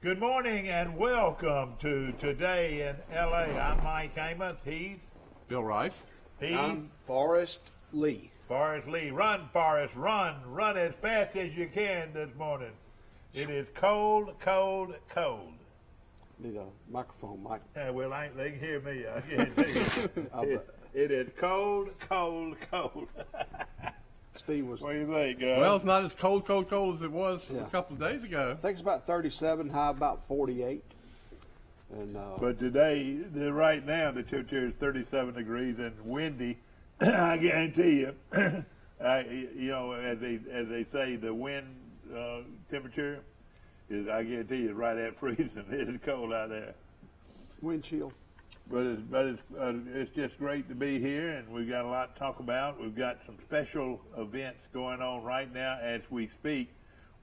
Good morning and welcome to Today in L.A. I'm Mike Amos. He's Bill Rice. I'm Forrest Lee. Forrest Lee. Run, Forrest, run. Run as fast as you can this morning. It is cold, cold, cold. Need a microphone, Mike. Well, they can hear me. I can't hear you. It is cold, cold, cold. Steve was. What do you think, Well, it's not as cold as it was Yeah. a couple of days ago. I think it's about 37, high about 48. And But today, right now, the temperature is 37 degrees and windy. I guarantee you, as they say, the wind temperature is, I guarantee you, is right at freezing. It is cold out there. wind chill. But it's just great to be here, and we've got a lot to talk about. We've got some special events going on right now as we speak.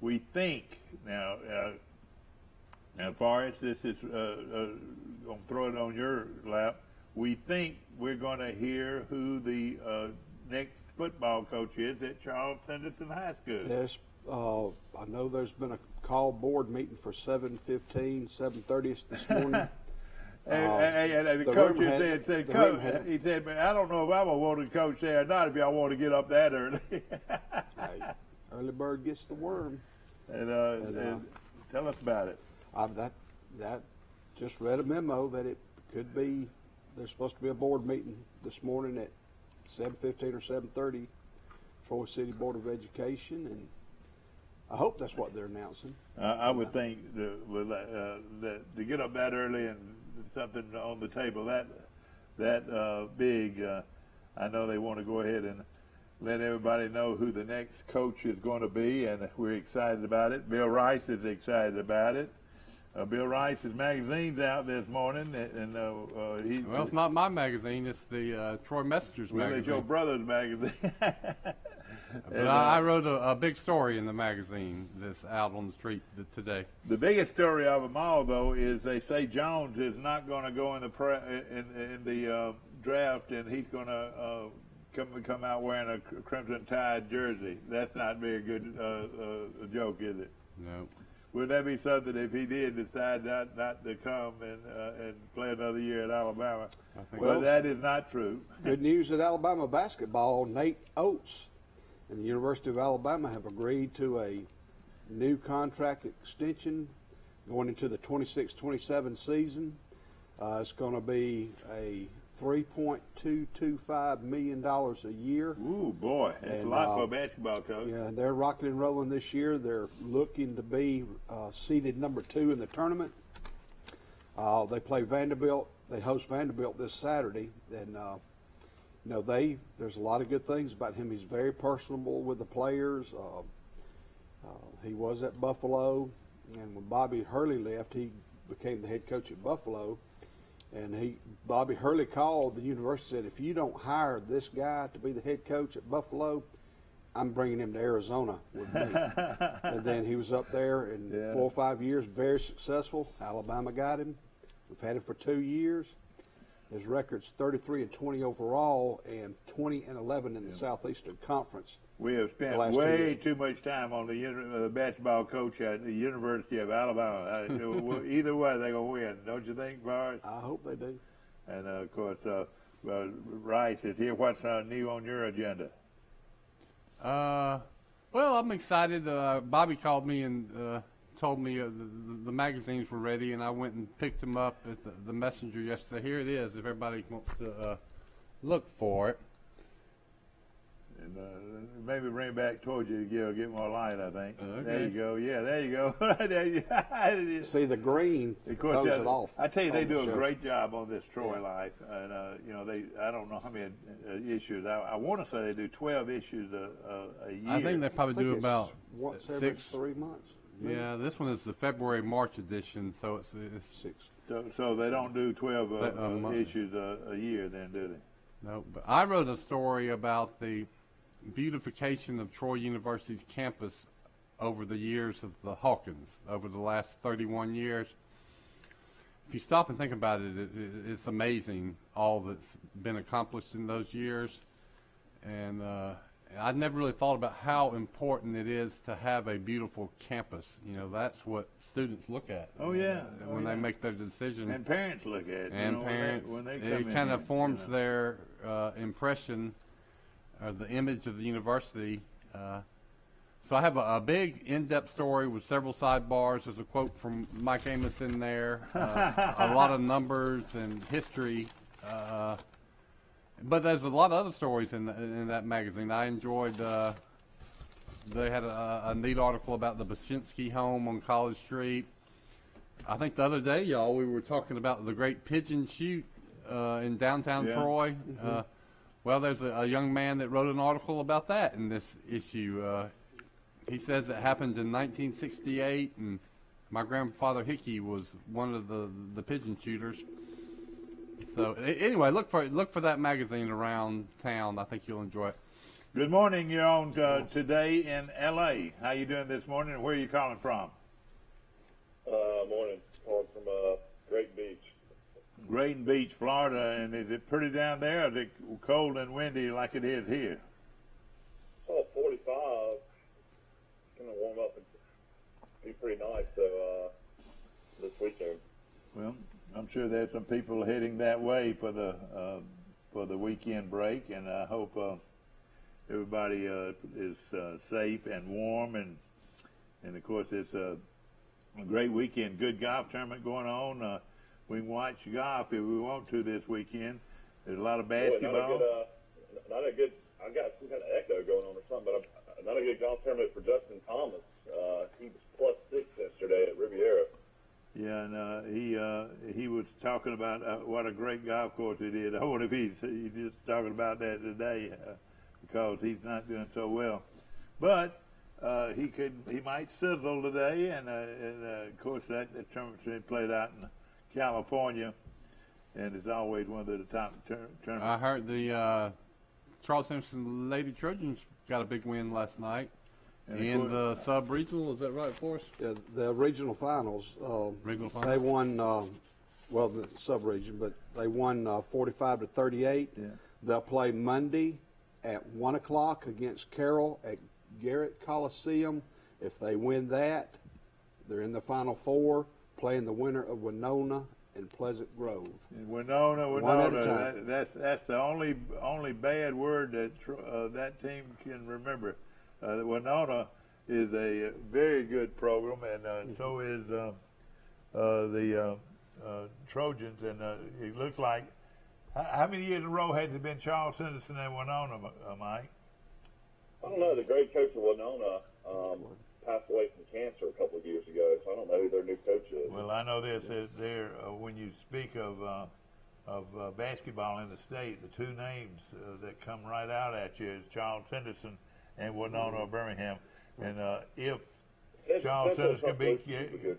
We think now, Forrest, this is gonna throw it on your lap. We think we're going to hear who the next football coach is at Charles Henderson High School. There's, I know there's been a call board meeting for 7:30 this morning. And the coach said, Coach, he said, I don't know if I'm going to want to coach there or not if y'all want to get up that early. Hey, early bird gets the worm. And tell us about it. That just read a memo that it could be, there's supposed to be a board meeting this morning at 7:15 or 7:30, Troy City Board of Education, and I hope that's what they're announcing. I would think that to get up that early and something on the table that big, I know they want to go ahead and let everybody know who the next coach is going to be, and we're excited about it. Bill Rice is excited about it. Bill Rice's magazine's out this morning, and Well, it's not my magazine; it's the Troy Messenger's well, magazine. it's your brother's magazine. But I wrote a big story in the magazine that's out on the street today. The biggest story of them all, though, is they say Jones is not going to go in the draft, and he's going to come out wearing a Crimson Tide jersey. That's not very good a joke, is it? No. Would that be something if he did decide not to come and play another year at Alabama? I think Well, that is not true. Good news at Alabama basketball, Nate Oates and the University of Alabama have agreed to a new contract extension going into the 26-27 season. It's going to be a $3.225 million a year. Ooh, boy, that's a lot for a basketball coach. Yeah, they're rocking and rolling this year. They're looking to be seeded number 2 in the tournament. They play Vanderbilt. They host Vanderbilt this Saturday, and there's a lot of good things about him. He's very personable with the players. He was at Buffalo, and when Bobby Hurley left, he became the head coach at Buffalo. And Bobby Hurley called the university and said, if you don't hire this guy to be the head coach at Buffalo, I'm bringing him to Arizona with me. And then he was up there in 4 or 5 years, very successful. Alabama got him. We've had him for 2 years. His record's 33-20 overall and 20-11 in the Southeastern Conference. We have spent way too much time on the basketball coach at the University of Alabama. Either way, they're going to win, don't you think, Forrest? I hope they do. And, of course, Rice is here. What's new on your agenda? Well, I'm excited. Bobby called me and told me the magazines were ready, and I went and picked them up as the Messenger yesterday. Here it is, if everybody wants to look for it. And maybe bring it back towards you to get more light, I think. Okay. There you go. Yeah, there you go. There you See, the green throws it off. I tell you, they do a great job on this Troy Life. And, I don't know how many issues. I want to say they do 12 issues a year. I think they probably do about once 6. every 3 months. Maybe. Yeah, this one is the February-March edition, so it's 6. So they don't do 12 issues a year then, do they? No, but I wrote a story about the beautification of Troy University's campus over the years of the Hawkins, over the last 31 years. If you stop and think about it, it's amazing all that's been accomplished in those years. And I'd never really thought about how important it is to have a beautiful campus. You know, that's what students look at. Oh yeah, when they make their decision. And parents look at it. And parents, when they come in, it kind of forms you know. their impression, or the image of the university. So I have a big, in-depth story with several sidebars. There's a quote from Mike Amos in there, a lot of numbers and history. But there's a lot of other stories in that magazine. I enjoyed. They had a neat article about the Basinski home on College Street. I think the other day, y'all, we were talking about the Great Pigeon Shoot in downtown Troy. Mm-hmm. Well, there's a young man that wrote an article about that in this issue. He says it happened in 1968, and my grandfather Hickey was one of the pigeon shooters. So anyway, look for that magazine around town. I think you'll enjoy it. Good morning. You're on today in L.A. How you doing this morning, and where are you calling from? Morning. Calling from Great Beach. Great Beach, Florida. And is it pretty down there, or is it cold and windy like it is here? Oh, 45. Going to warm up and be pretty nice this weekend. Well, I'm sure there's some people heading that way for the weekend break, and I hope everybody is safe and warm, and of course it's a great weekend. Good golf tournament going on. We can watch golf if we want to this weekend. There's a lot of basketball. Not a good. I got some kind of echo going on or something, but not a good golf tournament for Justin Thomas. He was +6 yesterday at Riviera. Yeah, and he was talking about what a great golf course it is. I wonder if he's just talking about that today because he's not doing so well. But he might sizzle today, and of course that tournament's been played out in California, and it's always one of the top tournaments. I heard the Charles Simpson Lady Trojans got a big win last night. In the sub-regional, is that right, Forrest? Yeah, the regional finals. Regional finals? They won, well, the sub-region, but they won 45-38. Yeah. They'll play Monday at 1 o'clock against Carroll at Garrett Coliseum. If they win that, they're in the Final Four, playing the winner of Winona and Pleasant Grove. And Winona. One at a time. That's the only bad word that that team can remember. Winona is a very good program, and so is the Trojans. And it looks like, how many years in a row has it been Charles Henderson and Winona, Mike? I don't know. The great coach of Winona passed away from cancer a couple of years ago, so I don't know who their new coach is. Well, I know this. When you speak of basketball in the state, the two names that come right out at you is Charles Henderson and Winona or Birmingham. And if Charles Henderson can beat if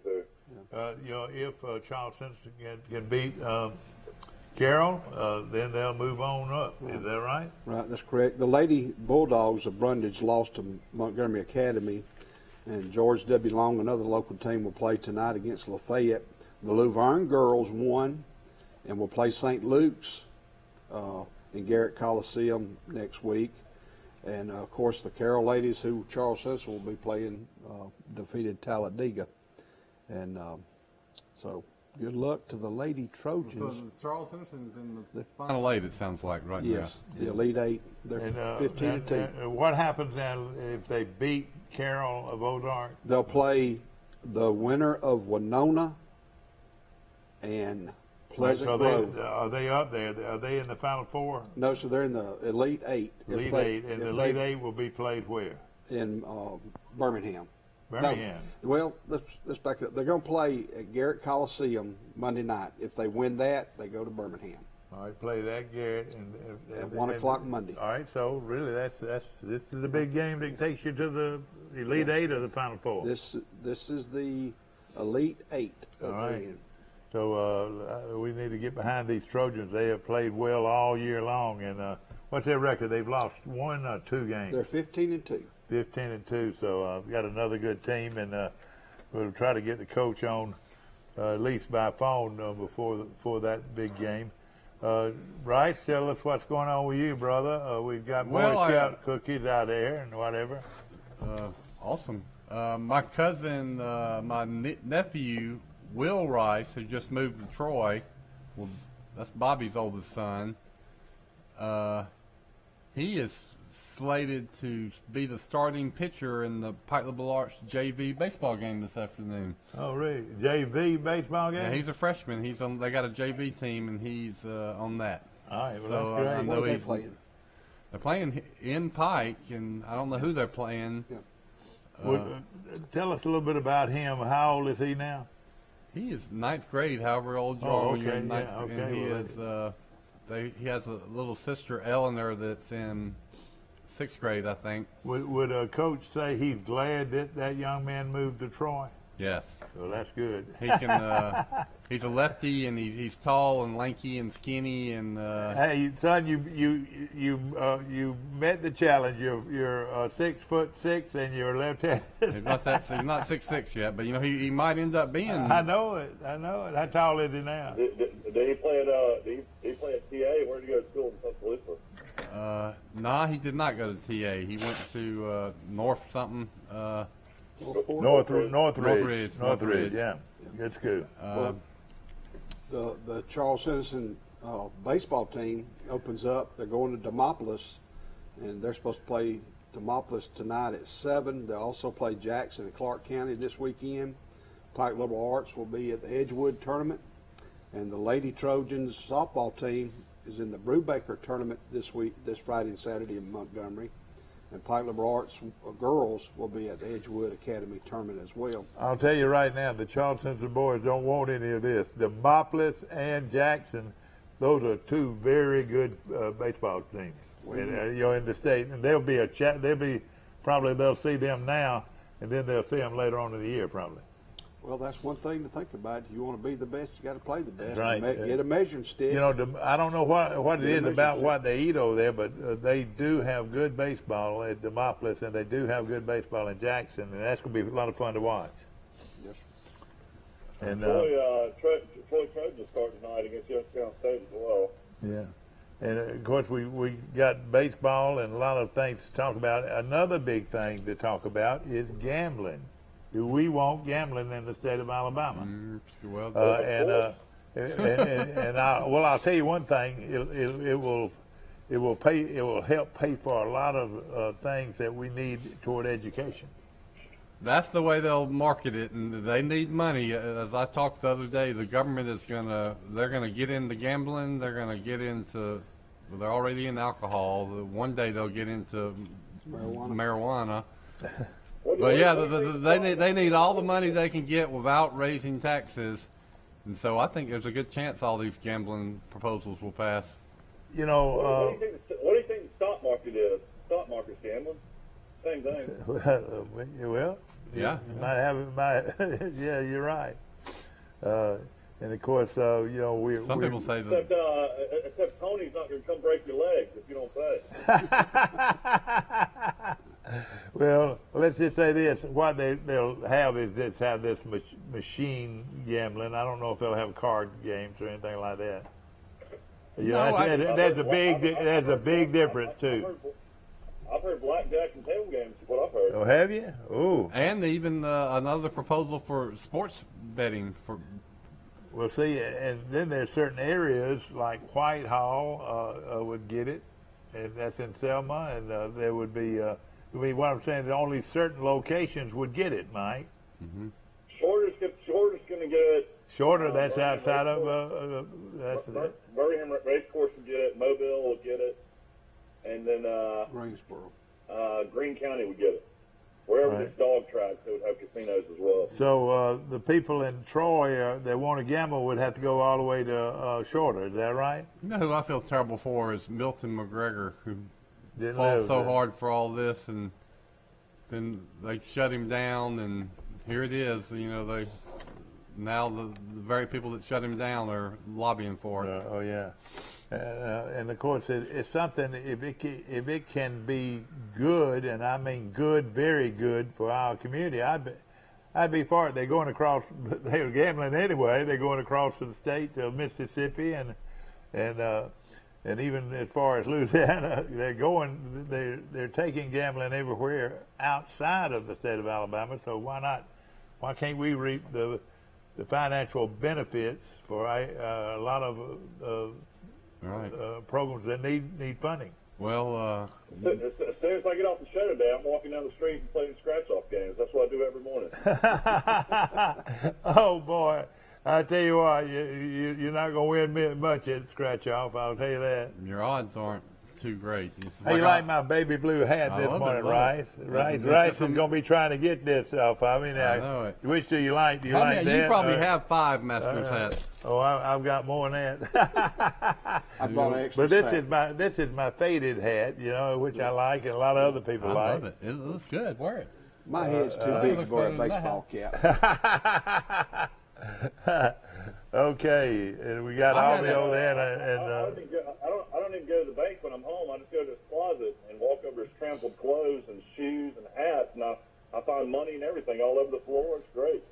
Charles Henderson can beat Carroll, then they'll move on up. Is that right? Right, that's correct. The Lady Bulldogs of Brundage lost to Montgomery Academy, and George W. Long, another local team, will play tonight against Lafayette. The Luverne girls won and will play St. Luke's in Garrett Coliseum next week. And, of course, the Carroll ladies, who Charles Henderson will be playing, defeated Talladega. And so good luck to the Lady Trojans. So Charles Henderson's in the Final 8, it sounds like, right now. Yes, the Elite 8. They're 15-2. What happens now if they beat Carroll of Ozark? They'll play the winner of Winona and Pleasant Grove. Are they up there? Are they in the Final Four? No, so they're in the Elite 8. Elite 8, and the Elite 8 will be played where? In Birmingham. Birmingham. No, well, let's back up. They're going to play at Garrett Coliseum Monday night. If they win that, they go to Birmingham. All right, play that Garrett At 1 o'clock Monday. All right, so really this is a big game that takes you to the Elite 8 or the Final Four. This is the Elite 8. All right. So we need to get behind these Trojans. They have played well all year long. And what's their record? They've lost 1 or 2 games. They're 15-2. 15-2. So we've got another good team, and we'll try to get the coach on at least by phone before that big game. Bryce, tell us what's going on with you, brother. We've got Boy Scout cookies out there and whatever. Awesome. My cousin, my nephew, Will Rice, who just moved to Troy, well, that's Bobby's oldest son. He is slated to be the starting pitcher in the Pike Liberal Arts JV baseball game this afternoon. Oh, really? JV baseball game? Yeah, he's a freshman. He's on. They got a JV team, and he's on that. All right, well, so that's great. I know What are they playing? They're playing in Pike, and I don't know who they're playing. Yeah. Tell us a little bit about him. How old is he now? He is ninth grade, however old you are when you're in ninth grade. And he well, is. He has a little sister, Eleanor, that's in sixth grade, I think. Would a coach say he's glad that that young man moved to Troy? Yes. Well, that's good. He can. He's a lefty, and he's tall and lanky and skinny. And hey, son, you met the challenge. You're 6'6" and you're left-handed. he's not 6'6" yet, but you know he might end up being. I know it. How tall is he now? Did he play at did he play at TA? Where did he go to school in Tuscaloosa? Nah, he did not go to TA. He went to North something. Northridge. Yeah, good school. The Charles Citizen baseball team opens up. They're going to Demopolis, and they're supposed to play Demopolis tonight at 7. They also play Jackson and Clark County this weekend. Pike Liberal Arts will be at the Edgewood tournament, and the Lady Trojans softball team is in the Brubaker tournament this Friday and Saturday in Montgomery. And Pike Liberal Arts girls will be at the Edgewood Academy tournament as well. I'll tell you right now, the Charleston boys don't want any of this. Demopolis and Jackson, those are two very good baseball teams. In the state, and they'll see them now, and then they'll see them later on in the year probably. Well, that's one thing to think about. If you want to be the best, you got to play the best. Right. Get a measuring stick. You know, I don't know what it is about what they eat over there, but they do have good baseball at Demopolis, and they do have good baseball in Jackson, and that's going to be a lot of fun to watch. Yes. And Troy Trojans start tonight against Youngstown State as well. Yeah. And of course, we got baseball and a lot of things to talk about. Another big thing to talk about is gambling. Do we want gambling in the state of Alabama? Well, I'll tell you one thing. It will help pay for a lot of things that we need toward education. that's the way they'll market it, and they need money. As I talked the other day, the government they're gonna get into gambling. They're already in alcohol. One day they'll get into marijuana. But yeah, they need all the money they can get without raising taxes, and so I think there's a good chance all these gambling proposals will pass. You know, what do you think the stock market is? Stock market's gambling. Same thing. well, Yeah. you might have it. Yeah, you're right. And of course, Some people say that. Except Tony's not going to come break your legs if you don't pay. Well, let's just say this: what they'll have is this machine gambling. I don't know if they'll have card games or anything like that. There's a big difference too. I've heard blackjack and table games is what I've heard. Oh, have you? Oh. And even another proposal for sports betting for. Well, see, and then there's certain areas like Whitehall would get it, and that's in Selma, and there would be. What I'm saying is only certain locations would get it, Mike. Mm-hmm. Shorter's going to get it. Shorter, that's outside of. Birmingham Racecourse would get it. Mobile would get it, and then Greensboro, Greene County would get it. Wherever there's dog tracks, they would have casinos as well. So the people in Troy that want to gamble would have to go all the way to Shorter. Is that right? You know who I feel terrible for is Milton McGregor, who Didn't fought live so there. hard for all this, and then they shut him down, and here it is. You know, the very people that shut him down are lobbying for it. Oh yeah, and of course it's something. If it can be good, and I mean good, very good for our community, I'd be for it. They're going across. They were gambling anyway. They're going across to the state to Mississippi, and And even as far as Louisiana, they're taking gambling everywhere outside of the state of Alabama. So why can't we reap the financial benefits for a lot of programs that need funding? Well, As soon as I get off the show today, I'm walking down the street and playing scratch-off games. That's what I do every morning. Oh boy, I tell you what, you're not gonna win much at scratch off. I'll tell you that. your odds aren't too great. Hey, you like my baby blue hat I this love it, morning, love Rice? it. Rice It's is gonna be trying to get this off of me now. I know it. Which do you like? Do you I like mean, that? you probably have 5 Masters hats. Oh, I've got more than that. I brought an extra But this set. is my faded hat, which I like, and a lot of other people I like. love it. It looks good. Wear it. My head's too it big looks for a better than baseball cap. Okay, and we got I had Albie a- over there, I don't even go to the bank when I'm home. I just go to his closet and walk over his trampled clothes and shoes and hats, and I find money and everything all over the floor. It's great.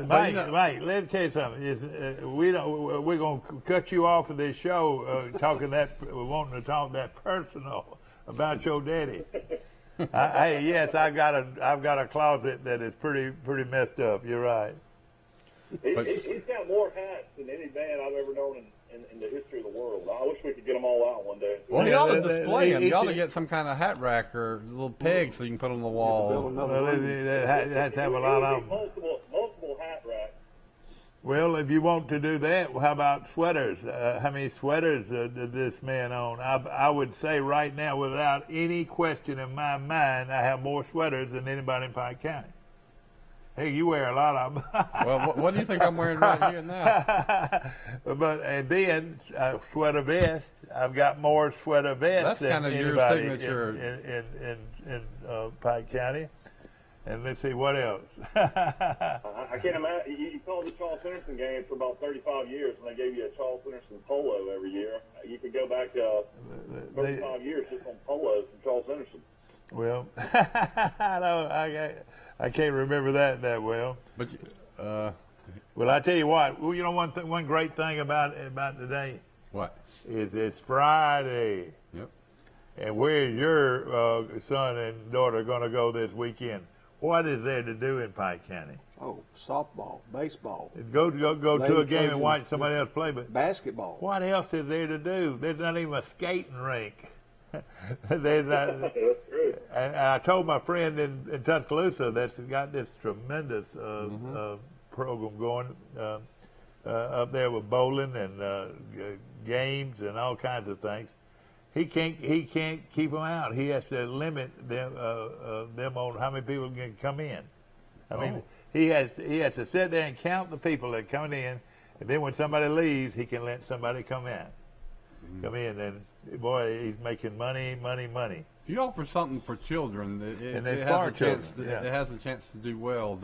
Mike, let me tell you something. We're gonna cut you off of this show wanting to talk that personal about your daddy. Hey, yes, I've got a closet that is pretty messed up. You're right. He's got more hats than any man I've ever known in the history of the world. I wish we could get them all out one day. Well, you ought to display them. You ought to it- get some kind of hat rack or little peg so you can put on the Build wall. another Well, room. it has to have a lot of them. Multiple hat racks. Well, if you want to do that, how about sweaters? How many sweaters did this man own? I would say right now, without any question in my mind, I have more sweaters than anybody in Pike County. Hey, you wear a lot of them. Well, what do you think I'm wearing right here now? And then sweater vest. I've got more sweater vests That's than kind of your anybody signature. in Pike County. And let's see what else. I can't imagine. You called the Charles Henderson game for about 35 years, and they gave you a Charles Henderson polo every year. You could go back 35 years just on polos from Charles Henderson. Well, I can't remember that well. But Well, I tell you what. Well, one great thing about today what? is it's Friday. Yep. And where's your son and daughter going to go this weekend? What is there to do in Pike County? Oh, softball, baseball, Go to a Lady game and Trojan. watch somebody else play, but basketball. what else is there to do? There's not even a skating rink. There's not, That's true. and I told my friend in Tuscaloosa that's got this tremendous program going up there with bowling and games and all kinds of things. He can't keep them out. He has to limit them on how many people can come in. I mean, he has to sit there and count the people that come in, and then when somebody leaves, he can let somebody come in, and boy, he's making money. If you offer something for children, And it it's has for a chance. children, yeah. It has a chance to do well.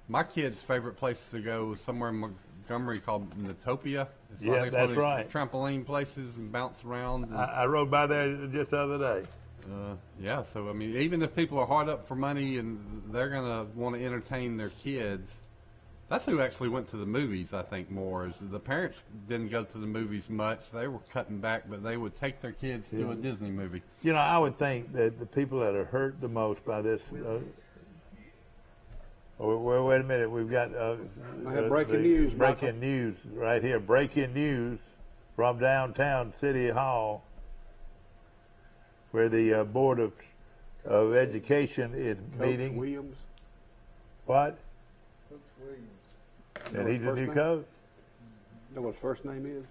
My kids' favorite place to go is somewhere in Montgomery called Natopia. It's Yeah, like that's one of right. these trampoline places and bounce around. And, I rode by there just the other day. yeah, so I mean, even if people are hard up for money and they're gonna want to entertain their kids, that's who actually went to the movies. I think more is the parents didn't go to the movies much. They were cutting back, but they would take their kids to a Disney movie. I would think that the people that are hurt the most by this. Wait a minute, we've got I have breaking news, Breaking news right here. Breaking news from downtown City Hall, where the Board of Education is Coach meeting. Williams. What? Coach Williams. And he's the first new name? coach. Know what his first name is?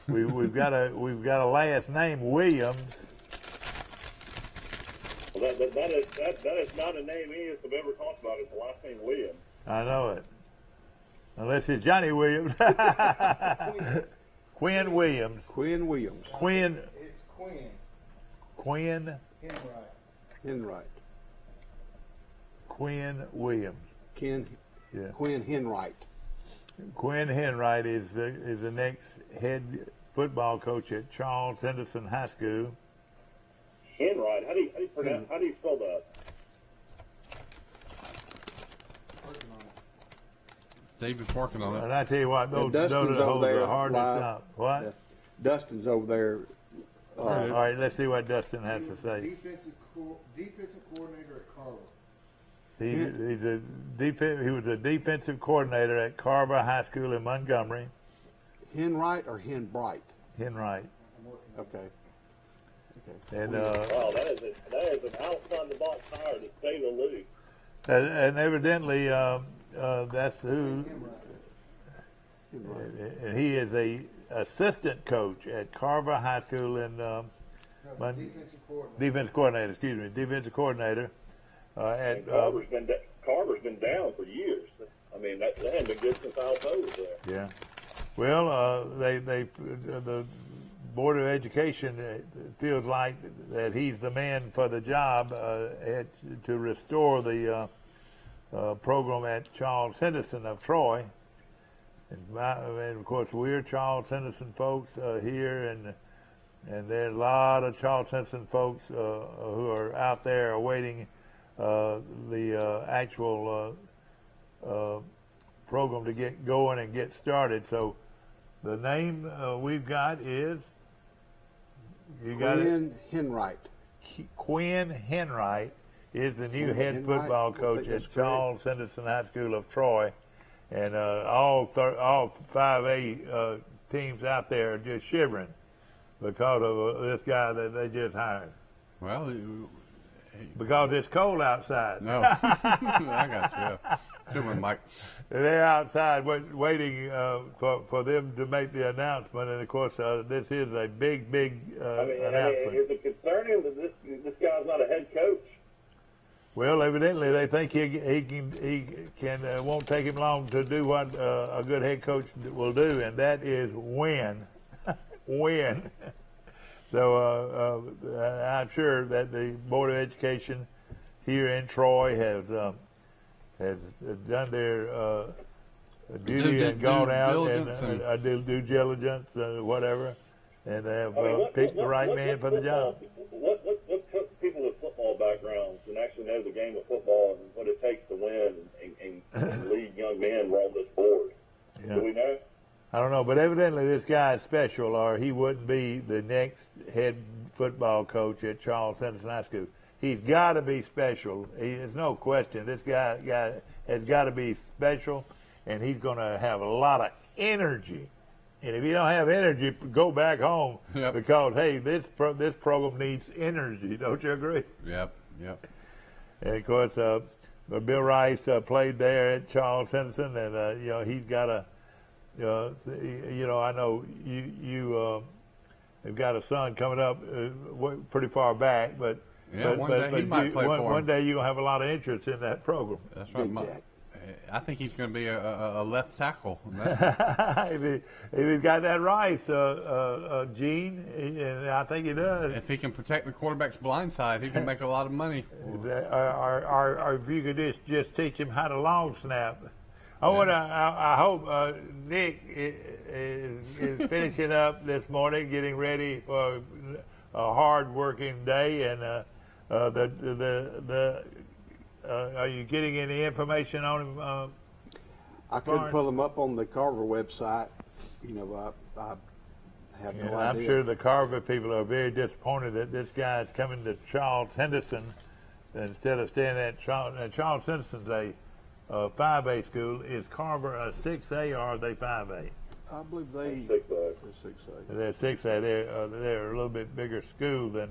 We've got a last name Williams. Well, that is not a name any of us have ever talked about. It's the last name Williams. I know it. Unless it's Johnny Williams. Quinn Williams. Quinn Williams. Quinn It's Quinn Enright. Quinn Williams. Ken. Yeah. Quinn Henright. Quinn Henright is the next head football coach at Charles Henderson High School. Henright. How do you pronounce? How do you spell that? Steve is working on And it. I tell you what, those Dustin's holes over there are hard to live. stop. What? Yeah. Dustin's over there. All right, let's see what Dustin has to say. Defensive coordinator at Carver. He was a defensive coordinator at Carver High School in Montgomery. Henright or Henbright? Henright. Okay. And Wow, that is an outside the box hire to say the least. and evidently that's who. And he is a assistant coach at Carver High School in defensive coordinator. Excuse me, defensive coordinator at And Carver's been down for years. I mean, they hadn't been good since Alpo was there. yeah. Well, the Board of Education feels like that he's the man for the job to restore the program at Charles Henderson of Troy. And of course, we're Charles Henderson folks here, and there's a lot of Charles Henderson folks who are out there awaiting the actual program to get going and get started. So the name we've got is Quinn Henright. Quinn Henright is the new Quinn head Henright, football I coach think at that's correct. Charles Henderson High School of Troy, and all 5A teams out there are just shivering because of this guy that they just hired. Well, Because it's cold outside. no, I got you. Yeah. Come on, Mike. They're outside waiting for them to make the announcement, and of course this is a big announcement. Is it concerning that this guy's not a head coach? Well, evidently they think he can won't take him long to do what a good head coach will do, and that is win. So I'm sure that the Board of Education here in Troy has done their duty and gone out and due diligence, whatever, and they have picked the right man for the job. What people with football backgrounds and actually know the game of football and what it takes to win and lead young men on this board? Yeah. Do we know? I don't know, but evidently this guy is special, or he wouldn't be the next head football coach at Charles Henderson High School. He's got to be special. There's no question. This guy has got to be special, and he's going to have a lot of energy. And if you don't have energy, go back home. Yep. Because hey, this program needs energy. Don't you agree? Yep. And of course, Bill Rice played there at Charles Henderson, and he's got a. I know you have got a son coming up pretty far back, but Yeah, one day he might play for him. One day you're going to have a lot of interest in that program. That's right. Big Jack. I think he's going to be a left tackle. if he's got that Rice gene, and I think he does. If he can protect the quarterback's blind side, he can make a lot of money. Or if you could just teach him how to long snap. I hope Nick is finishing up this morning, getting ready for a hard-working day, and are you getting any information on him? I couldn't pull them up on the Carver website. I have no idea. I'm sure the Carver people are very disappointed that this guy is coming to Charles Henderson instead of staying at Charles. Charles Henderson's a 5A school. Is Carver a 6A or are they 5A? I believe they're 6A. They're 6A. They're a little bit bigger school than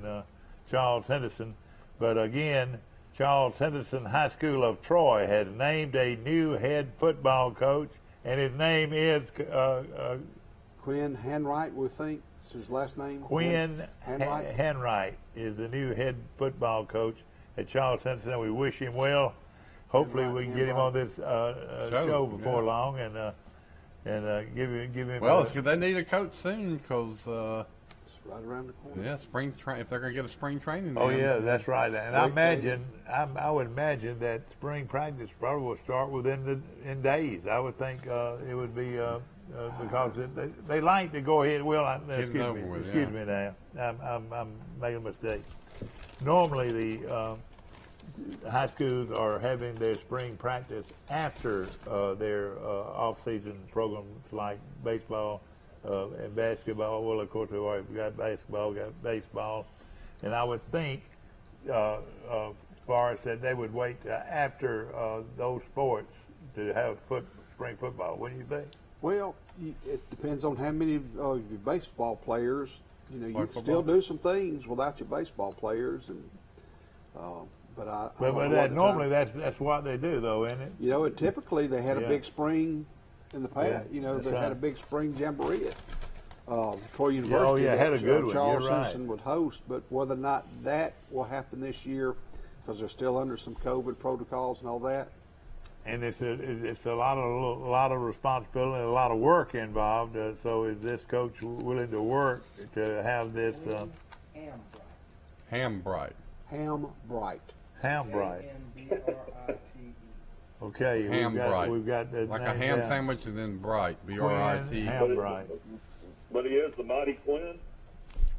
Charles Henderson. But again, Charles Henderson High School of Troy has named a new head football coach, and his name is Quinn Henright, we think. It's his last name. Quinn Henright. Henright is the new head football coach at Charles Henderson, and we wish him well. Hopefully, we can get him on this show before long, and give him. Well, they need a coach soon because It's right around the corner. if they're going to get a spring training. Oh then. yeah, that's right. And I would imagine that spring practice probably will start in days. I would think it would be because they like to go ahead. Well, excuse me now. I'm making a mistake. Normally high schools are having their spring practice after their off-season programs like baseball and basketball. Well, of course, we've already got basketball, got baseball, and I would think, Forrest, that they would wait after those sports to have spring football. What do you think? Well, it depends on how many of your baseball players. You know, you Like can still football? do some things without your baseball players, and but I don't know But what the normally time- that's what they do, though, isn't it? you know, and typically they had Yeah. a big spring in the past. Yeah, You know, that's they right. had a big spring jamboree at Troy University. yeah, that had a good one. Charles You're right. Simpson would host, but whether or not that will happen this year, because they're still under some COVID protocols and all that. And it's a lot of responsibility, a lot of work involved. So is this coach willing to work to have this Hambright. Ham Bright. Hambright? Hambrite. Okay, Hambright. we've got the Like a name ham down. sandwich and then bright. B-R-I-T. Hambright. But he is the mighty Quinn.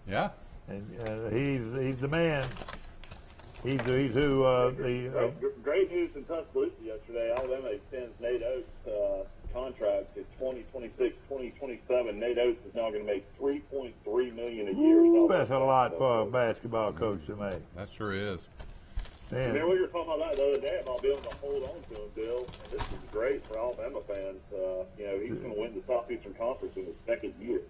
Yeah. And he's the man. He's who the Great news in Tuscaloosa yesterday. Alabama extends Nate Oates' contract to 2026, 2027. Nate Oates is now going to make $3.3 million a year. that's a lot for a basketball coach to make. That sure is. Man, Remember we were talking about that the other day about being able to hold on to him, Bill. And this is great for Alabama fans. You know, he's going to win the Southeastern Conference in his second year.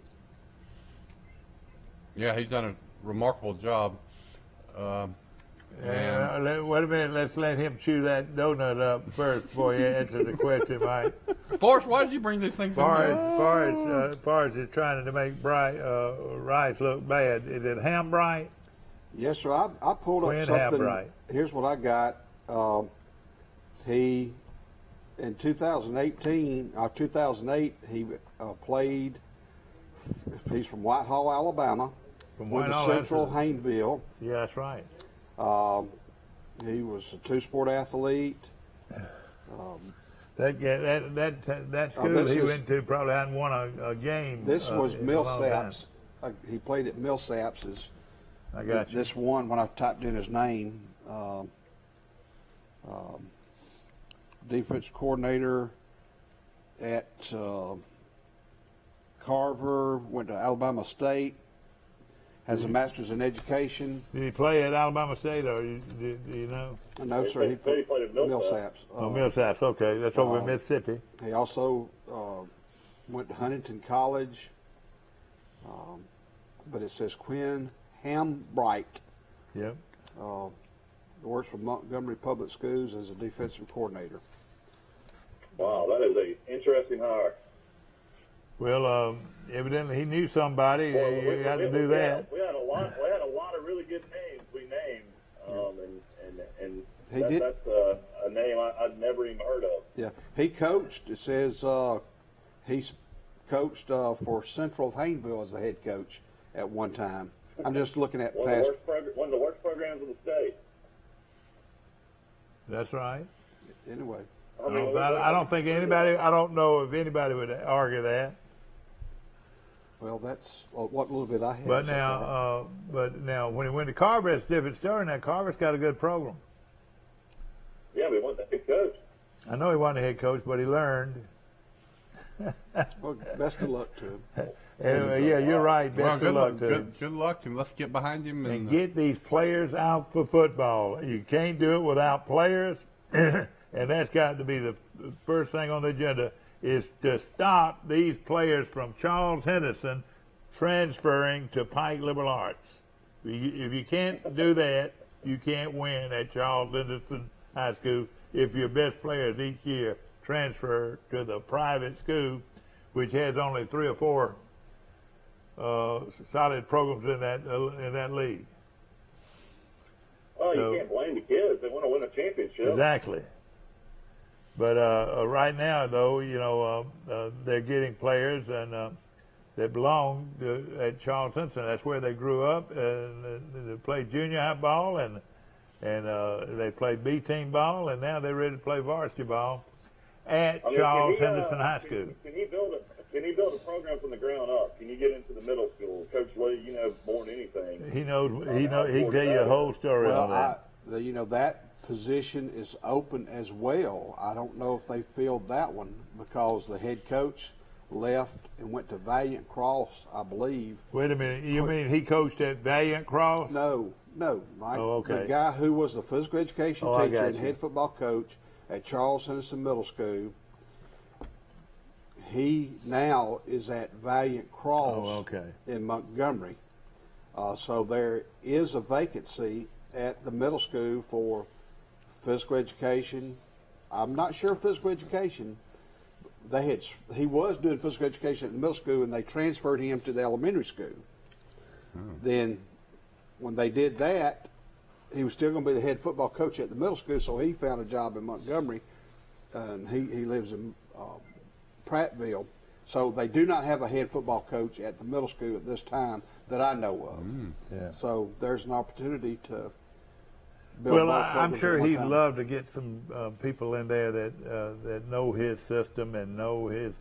Yeah, he's done a remarkable job. wait a minute. Let's let him chew that donut up first before you answer the question, Mike. Forrest, why did you bring these things in there? Forrest is trying to make Rice look bad. Is it Hambright? Yes, sir. I pulled up Quinn something. Hambright. Here's what I got. He, in 2018, 2008, he played. He's from Whitehall, Alabama. From Went to Whitehall, Central that's Haynesville. Yeah, that's right. He was a two-sport athlete. That school this he is- went to probably hadn't won a game. This was in a long time. Millsaps. He played at Millsaps. I got you. This one, when I typed in his name, defense coordinator at Carver, went to Alabama State, has a master's in education. Did he play at Alabama State, or do you know? No, sir, he He played at Millsaps. Millsaps. Millsaps. Okay, that's over in Mississippi. He also went to Huntington College, but it says Quinn Hambright. Yep. Works for Montgomery Public Schools as a defensive coordinator. Wow, that is a interesting hire. Well, evidently he knew somebody. Well, You got to do that. We had a lot of really good names we named, and He did. that's a name I'd never even heard of. Yeah, he coached. It says he's coached for Central of Haynesville as the head coach at one time. I'm just looking at One past. of the worst programs in the state. That's right. Anyway, I don't think anybody. I don't know if anybody would argue that. well, that's what little bit I have. But so far. now, when he went to Carver, it's a different story. Now Carver's got a good program. Yeah, we want the head coach. I know he wasn't a head coach, but he learned. Well, best of luck to him. Yeah, you're right. Well, Best of luck to him. good luck, and let's get behind him. And get these players out for football. You can't do it without players, and that's got to be the first thing on the agenda, is to stop these players from Charles Henderson transferring to Pike Liberal Arts. If you can't do that, you can't win at Charles Henderson High School if your best players each year transfer to the private school, which has only 3 or 4 solid programs in that league. Well, So- you can't blame the kids. They want to win a championship. Exactly. But right now, though, they're getting players and that belong at Charles Henderson. That's where they grew up, and they played junior high ball, and they played B team ball, and now they're ready to play varsity ball at Charles Henderson High School. Can he build a program from the ground up? Can you get into the middle school? Coach Lee, more than anything. He knows. He can tell you a whole story on that. That position is open as well. I don't know if they filled that one because the head coach left and went to Valiant Cross, I believe. Wait a minute. You mean he coached at Valiant Cross? No, Mike. Oh, okay. The guy who was the physical education I teacher got and you. head football coach at Charles Henderson Middle School, he now is at Valiant Cross Oh, okay. in Montgomery. So there is a vacancy at the middle school for physical education. I'm not sure physical education. He was doing physical education at the middle school, and they transferred him to the elementary school. Then, when they did that, he was still going to be the head football coach at the middle school, so he found a job in Montgomery, and he lives in Prattville. So they do not have a head football coach at the middle school at this time that I know of. Yeah. So there's an opportunity to build Well, more I'm programs sure at one he'd time. love to get some people in there that know his system and know his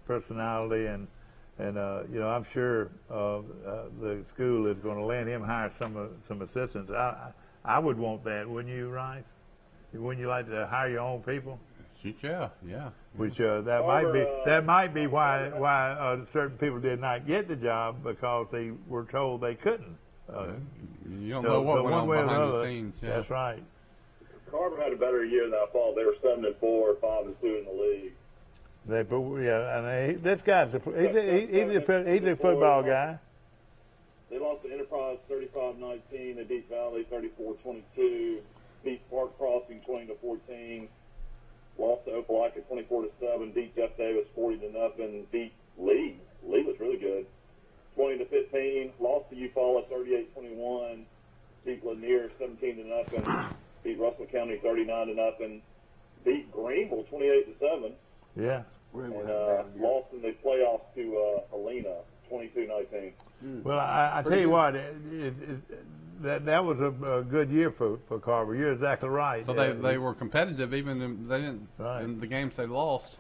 personality, and I'm sure the school is going to let him hire some assistants. I would want that, wouldn't you, Rice? Wouldn't you like to hire your own people? Yeah. Which that might be why certain people did not get the job, because they were told they couldn't. You don't know what went on way or behind the another, scenes. Yeah. That's right. Carver had a better year than I thought. They were 7-4, 5-2 in the league. This guy's he's a football guy. They lost to Enterprise 35-19. They beat Valley 34-22. Beat Park Crossing 20-14. Lost to Opelika 24-7. Beat Jeff Davis 40-0. Beat Lee. Lee was really good. 20-15. Lost to Eufaula 38-21. Beat Lanier 17-0. Beat Russell County 39-0. Beat Greenville 28-7. Yeah. And lost in the playoffs to Helena 22-19. Well, I tell you what, that was a good year for Carver. You're exactly right. So they were competitive even in the games they lost.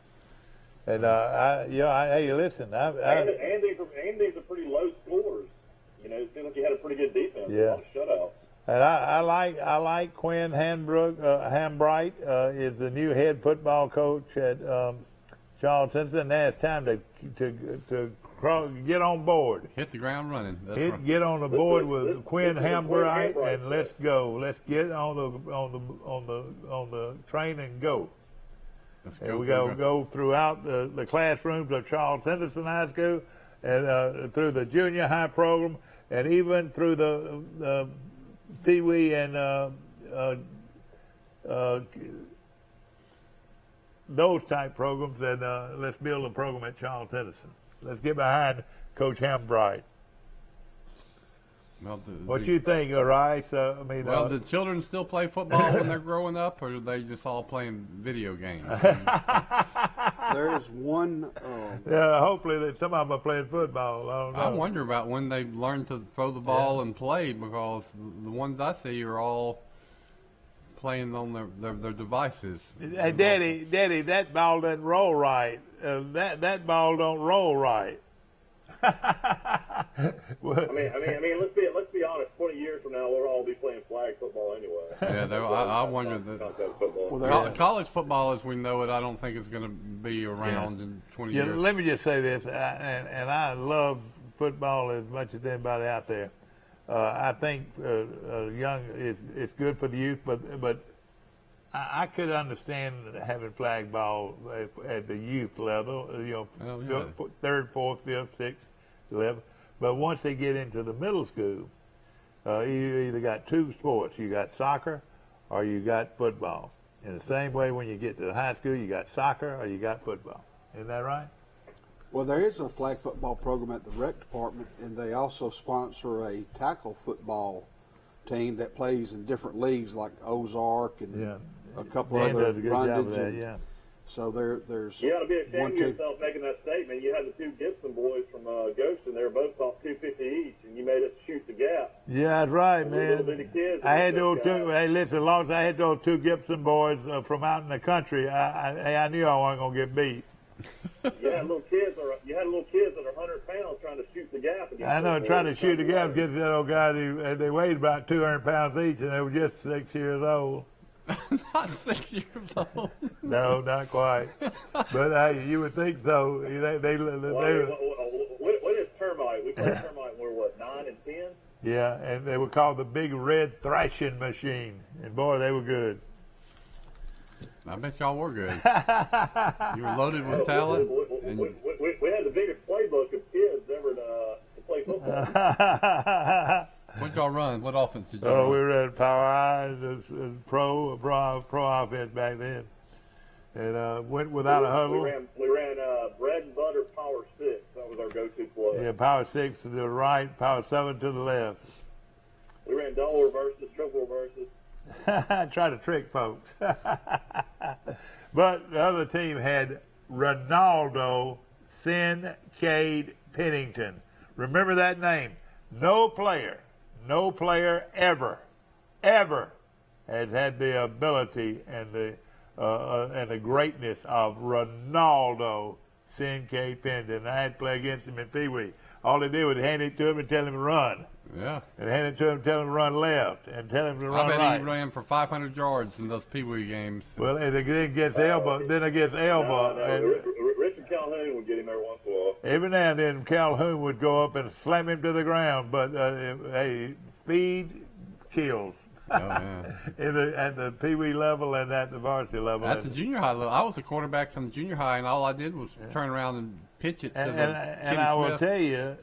And hey, listen, And these are pretty low scores. It seemed like you had a pretty good defense. Yeah. A lot of shutouts. And I like Quinn Hambright is the new head football coach at Charles Henderson. Now it's time to get on board. Hit the ground running. Get on the board with Quinn Hambright, and let's go. Let's get on the train and go. And we go throughout the classrooms of Charles Henderson High School, and through the junior high program, and even through the Pee Wee and those type programs. And let's build a program at Charles Henderson. Let's get behind Coach Hambright. Well, What you think, Rice? The children still play football when they're growing up, or are they just all playing video games? There's one. Hopefully that some of them are playing football. I don't know. I wonder about when they learn to throw the ball and play, because the ones I see are all playing on their devices. Hey, Daddy, that ball doesn't roll right. That ball don't roll right. I mean, let's be honest. 20 years from now, we'll all be playing flag football anyway. Yeah, I wonder that college football as we know it, I don't think is going to be around in 20 years. Let me just say this, and I love football as much as anybody out there. I think young is good for the youth, but I could understand having flag ball at the youth level, third, fourth, fifth, sixth, 11th. But once they get into the middle school, you either got two sports. You got soccer or you got football. In the same way, when you get to the high school, you got soccer or you got football. Isn't that right? Well, there is a flag football program at the rec department, and they also sponsor a tackle football team that plays in different leagues like Ozark and a couple Dan other does a good job of Brundage. that, So there's. You ought to be ashamed one of yourself making that statement. You had the two Gibson boys from Goshen. They were both off 250 each, and you made us shoot the gap. Yeah, that's right, Little man. bitty kids. I had those two. Hey, listen, as long as I had those two Gibson boys from out in the country, I knew I wasn't gonna get beat. You had little kids that are 100 pounds trying to shoot the gap. I know, trying to shoot the gap against that old guy. They weighed about 200 pounds each, and they were just 6 years old. Not 6 years old. No, not quite. But hey, you would think so. They what is termite? We played termite when we were, 9 and 10? yeah, and they were called the Big Red Thrashing Machine. And boy, they were good. I bet y'all were good. You were loaded with talent. And We had the biggest playbook of kids ever to play football. what'd y'all run? What offense did y'all Oh, run? we ran Power Eyes and pro offense back then. And went without a huddle. We ran bread and butter Power 6. That was our go-to play. Yeah, Power 6 to the right, Power 7 to the left. We ran double reverses, triple reverses. Try to trick folks. But the other team had Ronaldo Kincaid Pennington. Remember that name. No player ever has had the ability and the greatness of Ronaldo Kincaid Pennington. I had to play against him in Pee Wee. All they did was hand it to him and tell him to run. Yeah. And hand it to him, tell him to run left, and tell him to run I bet right. he ran for 500 yards in those Pee Wee games. Well, and then against Elba, Richard Calhoun would get him every once in a while. every now and then Calhoun would go up and slam him to the ground. But hey, speed kills. Oh, yeah. At the Pee Wee level and at the varsity level. That's a junior high level. I was a quarterback from the junior high, and all I did was turn around and pitch it to And I will tell you,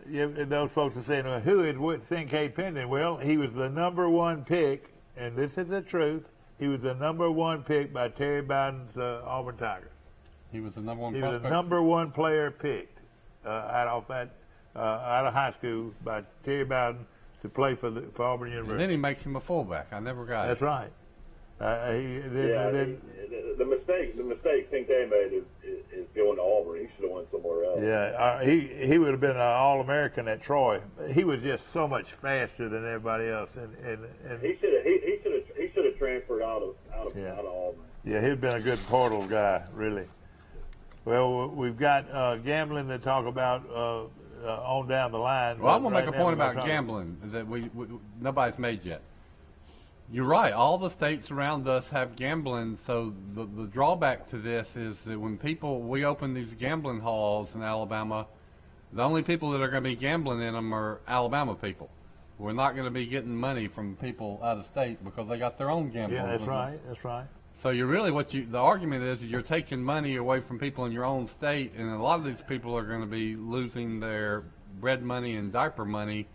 those folks are saying, well, who is Kincaid Pennington? Well, he was the number 1 pick, and this is the truth. He was the number 1 pick by Terry Bowden's Auburn Tigers. He was the number 1 He prospect. was the number 1 player picked out of high school by Terry Bowden to play for Auburn And University. then he makes him a fullback. I never got That's it. right. The mistake Kincaid made is going to Auburn. He should have went somewhere else. Yeah, he would have been an All-American at Troy. He was just so much faster than everybody else, and He should have transferred out of Auburn. yeah, he'd been a good portal guy, really. Well, we've got gambling to talk about on down the line. Well, I'm going to Right make a now point we're about talking- gambling that we nobody's made yet. You're right. All the states around us have gambling, so the drawback to this is that when we open these gambling halls in Alabama, the only people that are going to be gambling in them are Alabama people. We're not going to be getting money from people out of state because they got their own gambling. Yeah, that's right. That's right. So you're really the argument is you're taking money away from people in your own state, and a lot of these people are going to be losing their bread money and diaper money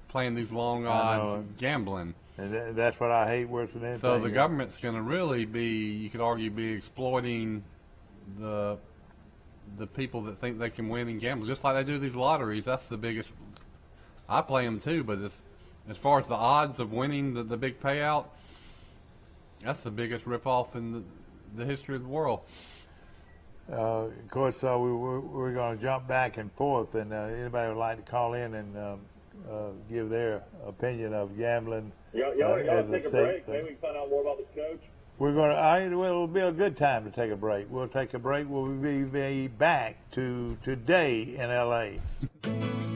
playing these long odds gambling. And that's what I hate worse than anything. So the government's going to really you could argue, be exploiting the people that think they can win in gambling, just like they do these lotteries. That's the biggest. I play them too, but as far as the odds of winning the big payout, that's the biggest ripoff in the history of the world. Of course, we're going to jump back and forth, and anybody would like to call in and give their opinion of gambling. Y'all take a break. Maybe we can find out more about the coach. We're going to. Well, it'll be a good time to take a break. We'll take a break. We'll be back to Today in L.A.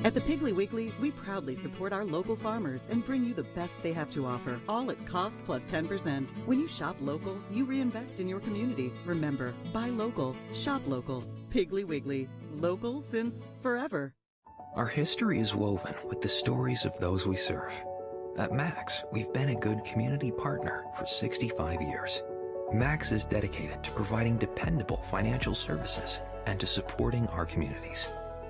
At the Piggly Wiggly, we proudly support our local farmers and bring you the best they have to offer, all at cost plus 10%. When you shop local, you reinvest in your community. Remember, buy local, shop local. Piggly Wiggly, local since forever. Our history is woven with the stories of those we serve. At Max, we've been a good community partner for 65 years. Max is dedicated to providing dependable financial services and to supporting our communities.